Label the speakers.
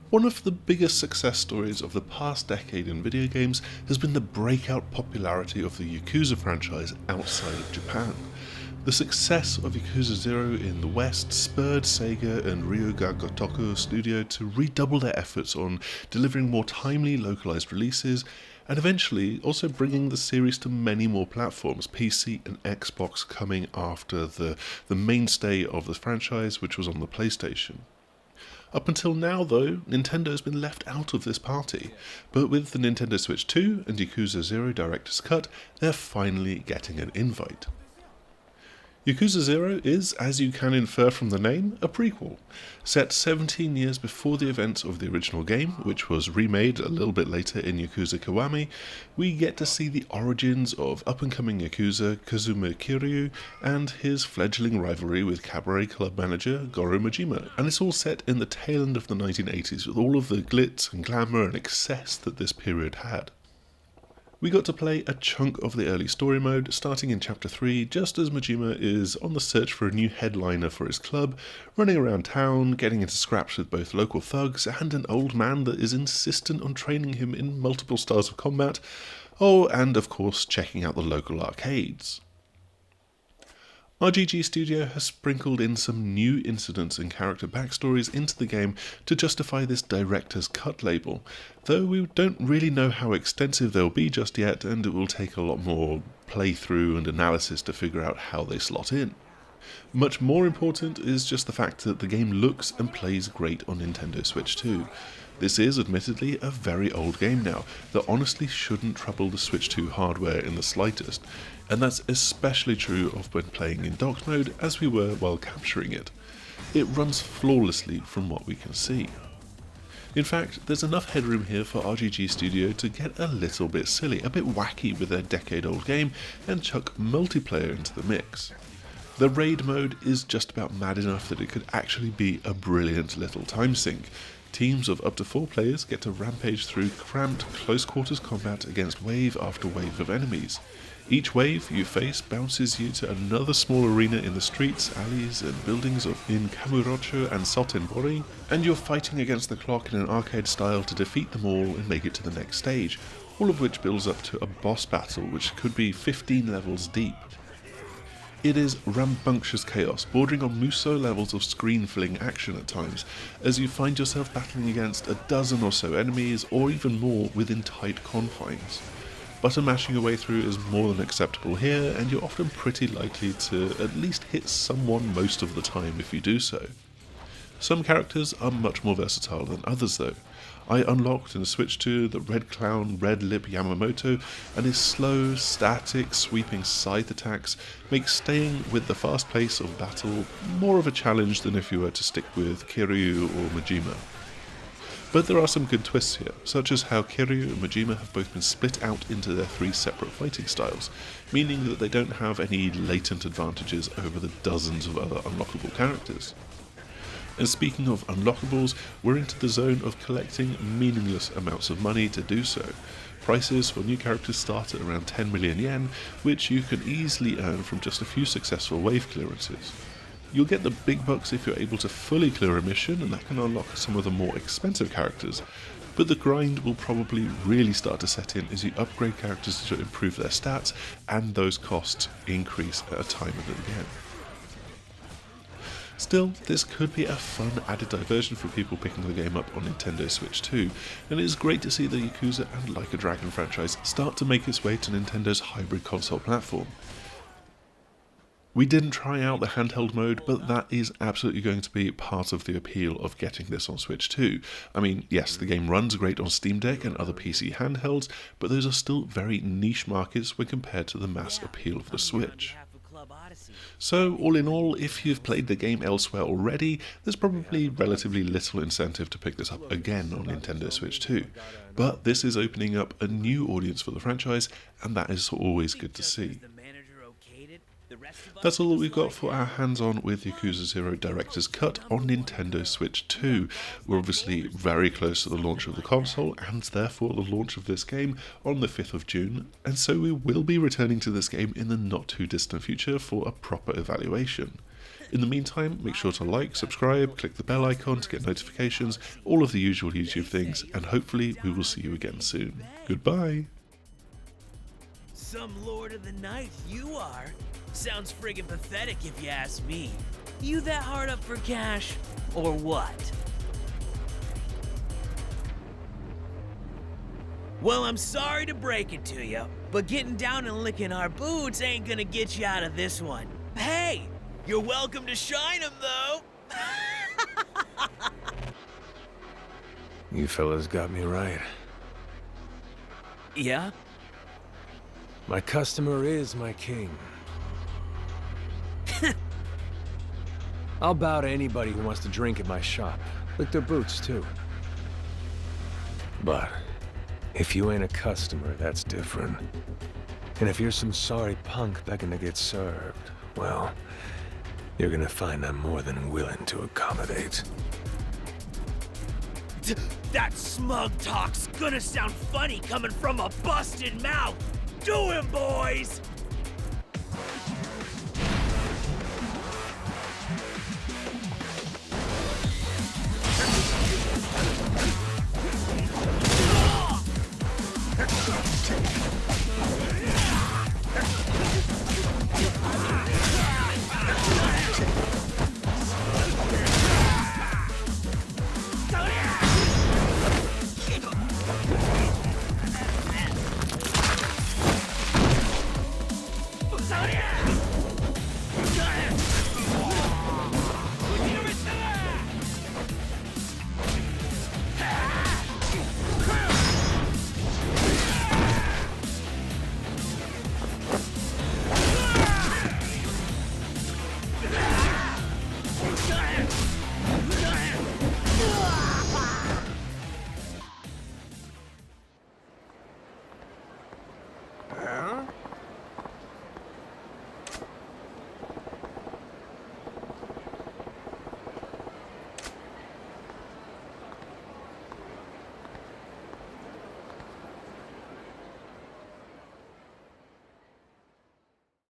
Speaker 1: One of the biggest success stories of the past decade in video games has been the breakout popularity of the Yakuza franchise outside of Japan. The success of Yakuza 0 in the West spurred Sega and Ryuga Gotoku Studio to redouble their efforts on delivering more timely localized releases, and eventually also bringing the series to many more platforms, PC and Xbox coming after the mainstay of the franchise, which was on the PlayStation. Up until now, though, Nintendo has been left out of this party, but with the Nintendo Switch 2 and Yakuza 0 Director's Cut, they're finally getting an invite. Yakuza 0 is, as you can infer from the name, a prequel. Set 17 years before the events of the original game, which was remade a little bit later in Yakuza Kiwami, we get to see the origins of up-and-coming Yakuza Kazuma Kiryu and his fledgling rivalry with cabaret club manager Goro Majima, and it's all set in the tail end of the 1980s with all of the glitz and glamour and excess that this period had. We got to play a chunk of the early story mode, starting in Chapter 3, just as Majima is on the search for a new headliner for his club, running around town, getting into scraps with both local thugs and an old man that is insistent on training him in multiple styles of combat, and of course checking out the local arcades. RGG Studio has sprinkled in some new incidents and character backstories into the game to justify this director's cut label, though we don't really know how extensive they'll be just yet, and it will take a lot more playthrough and analysis to figure out how they slot in. Much more important is just the fact that the game looks and plays great on Nintendo Switch 2. This is admittedly a very old game now, that honestly shouldn't trouble the Switch 2 hardware in the slightest, and that's especially true of when playing in docked mode as we were while capturing it. It runs flawlessly from what we can see. In fact, there's enough headroom here for RGG Studio to get a little bit silly, a bit wacky with their decade-old game, and chuck multiplayer into the mix. The raid mode is just about mad enough that it could actually be a brilliant little time sink. Teams of up to 4 players get to rampage through cramped, close-quarters combat against wave after wave of enemies. Each wave you face bounces you to another small arena in the streets, alleys, and buildings in Kamurocho and Sotenbori, and you're fighting against the clock in an arcade style to defeat them all and make it to the next stage, all of which builds up to a boss battle which could be 15 levels deep. It is rambunctious chaos, bordering on Muso levels of screen-filling action at times, as you find yourself battling against a dozen or so enemies, or even more within tight confines. Button mashing your way through is more than acceptable here, and you're often pretty likely to at least hit someone most of the time if you do so. Some characters are much more versatile than others though. I unlocked in the Switch 2 the Red Clown Red Lip Yamamoto, and his slow, static, sweeping scythe attacks make staying with the fast pace of battle more of a challenge than if you were to stick with Kiryu or Majima. But there are some good twists here, such as how Kiryu and Majima have both been split out into their 3 separate fighting styles, meaning that they don't have any latent advantages over the dozens of other unlockable characters. And speaking of unlockables, we're into the zone of collecting meaningless amounts of money to do so. Prices for new characters start at around 10 million yen, which you can easily earn from just a few successful wave clearances. You'll get the big bucks if you're able to fully clear a mission, and that can unlock some of the more expensive characters, but the grind will probably really start to set in as you upgrade characters to improve their stats, and those costs increase at a time and again. Still, this could be a fun added diversion for people picking the game up on Nintendo Switch 2, and it is great to see the Yakuza and Like a Dragon franchise start to make its way to Nintendo's hybrid console platform. We didn't try out the handheld mode, but that is absolutely going to be part of the appeal of getting this on Switch 2. I mean, yes, the game runs great on Steam Deck and other PC handhelds, but those are still very niche markets when compared to the mass appeal of the Switch. So, all in all, if you've played the game elsewhere already, there's probably relatively little incentive to pick this up again on Nintendo Switch 2. But this is opening up a new audience for the franchise, and that is always good to see. That's all that we've got for our hands-on with Yakuza 0 Director's Cut on Nintendo Switch 2. We're obviously very close to the launch of the console, and therefore the launch of this game on the 5th of June, and so we will be returning to this game in the not too distant future for a proper evaluation. In the meantime, make sure to like, subscribe, click the bell icon to get notifications, all of the usual YouTube things, and hopefully we will see you again soon. Goodbye!
Speaker 2: Some Lord of the Night you are. Sounds friggin' pathetic if you ask me. You that hard up for cash, or what? Well, I'm sorry to break it to you, but getting down and licking our boots ain't gonna get you out of this one. Hey, you're welcome to shine 'em, though.
Speaker 3: You fellas got me right.
Speaker 2: Yeah?
Speaker 3: My customer is my king. I'll bow to anybody who wants to drink at my shop. Lick their boots, too. But if you ain't a customer, that's different. And if you're some sorry punk begging to get served, well, you're gonna find I'm more than willing to accommodate.
Speaker 2: That smug talk's gonna sound funny coming from a busted mouth. Do him, boys! Sonia!